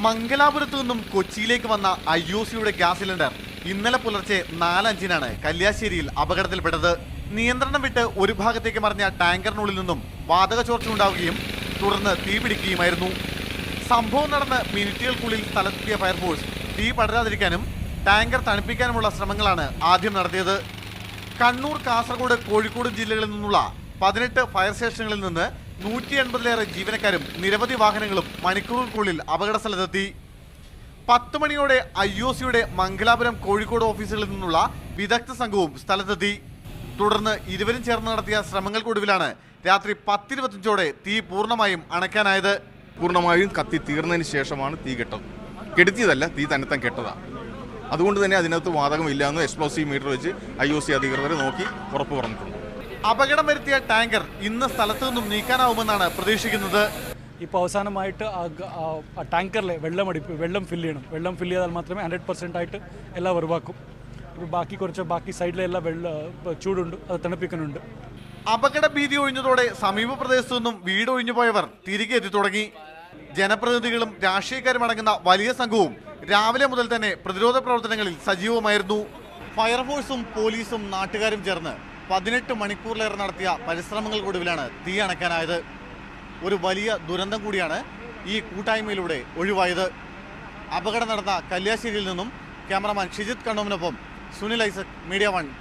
മംഗലാപുരത്തു നിന്നും കൊച്ചിയിലേക്ക് വന്ന IOCയുടെ ഗ്യാസ് സിലിണ്ടർ ഇന്നലെ പുലർച്ചെ 4:05-നാണ് കല്യാശ്ശേരിയിൽ അപകടത്തിൽപ്പെട്ടത്. നിയന്ത്രണം വിട്ട് ഒരു ഭാഗത്തേക്ക് മറിഞ്ഞ ടാങ്കറിനുള്ളിൽ നിന്നും വാതക ചോർച്ചയുണ്ടാവുകയും തുടർന്ന് തീപിടിക്കുകയുമായിരുന്നു. സംഭവം നടന്ന് മിനിറ്റുകൾക്കുള്ളിൽ സ്ഥലത്തെത്തിയ ഫയർഫോഴ്സ് തീ പടരാതിരിക്കാനും ടാങ്കർ തണുപ്പിക്കാനുമുള്ള ശ്രമങ്ങളാണ് ആദ്യം നടത്തിയത്. കണ്ണൂർ, കാസർഗോഡ്, കോഴിക്കോട് ജില്ലകളിൽ നിന്നുള്ള 18 ഫയർ സ്റ്റേഷനുകളിൽ നിന്ന് 180-ലേറെ ജീവനക്കാരും നിരവധി വാഹനങ്ങളും മണിക്കൂറുകൾക്കുള്ളിൽ അപകട സ്ഥലത്തെത്തി. 10 മണിയോടെ IOCയുടെ മംഗലാപുരം, കോഴിക്കോട് ഓഫീസുകളിൽ നിന്നുള്ള വിദഗ്ധ സംഘവും സ്ഥലത്തെത്തി. തുടർന്ന് ഇരുവരും ചേർന്ന് നടത്തിയ ശ്രമങ്ങൾക്കൊടുവിലാണ് രാത്രി 10:25-ഓടെ തീ പൂർണ്ണമായും അണയ്ക്കാനായത്. പൂർണ്ണമായും കത്തി തീർന്നതിന് ശേഷമാണ് തീ കെട്ടത്. കെടുത്തിയതല്ല, തീ തന്നെത്താൻ കെട്ടതാണ്. അതുകൊണ്ട് തന്നെ അതിനകത്ത് വാതകമില്ലാന്ന് എക്സ്പ്ലോസീവ് മീറ്റർ വെച്ച് IOC അധികൃതർ നോക്കി ഉറപ്പ് പറഞ്ഞിട്ടുണ്ട്. അപകടം വരുത്തിയ ടാങ്കർ ഇന്ന് സ്ഥലത്തു നിന്നും നീക്കാനാവുമെന്നാണ് പ്രതീക്ഷിക്കുന്നത്. ഇപ്പോൾ അവസാനമായിട്ട് ആ ടാങ്കറിലെ വെള്ളം ഫില്ല് ചെയ്യണം. വെള്ളം ഫില്ല് ചെയ്താൽ മാത്രമേ 100% ആയിട്ട് എല്ലാം ഉറവാക്കും. ഇപ്പോൾ ബാക്കി സൈഡിലെ എല്ലാ ചൂടുണ്ട്, അത് തണുപ്പിക്കുന്നുണ്ട്. അപകട ഭീതി ഒഴിഞ്ഞതോടെ സമീപ പ്രദേശത്തു നിന്നും വീട് ഒഴിഞ്ഞുപോയവർ തിരികെ എത്തി തുടങ്ങി. ജനപ്രതിനിധികളും രാഷ്ട്രീയക്കാരും അടങ്ങുന്ന വലിയ സംഘവും രാവിലെ മുതൽ തന്നെ പ്രതിരോധ പ്രവർത്തനങ്ങളിൽ സജീവമായിരുന്നു. ഫയർഫോഴ്സും പോലീസും നാട്ടുകാരും ചേർന്ന് 18 മണിക്കൂറിലേറെ നടത്തിയ പരിശ്രമങ്ങൾക്കൊടുവിലാണ് തീ അണയ്ക്കാനായത്. ഒരു വലിയ ദുരന്തം കൂടിയാണ് ഈ കൂട്ടായ്മയിലൂടെ ഒഴിവായത്. അപകടം നടന്ന കല്യാശ്ശേരിയിൽ നിന്നും ക്യാമറമാൻ ഷിജിത് കണ്ണോമിനൊപ്പം സുനിൽ ഐസക്, മീഡിയ 1.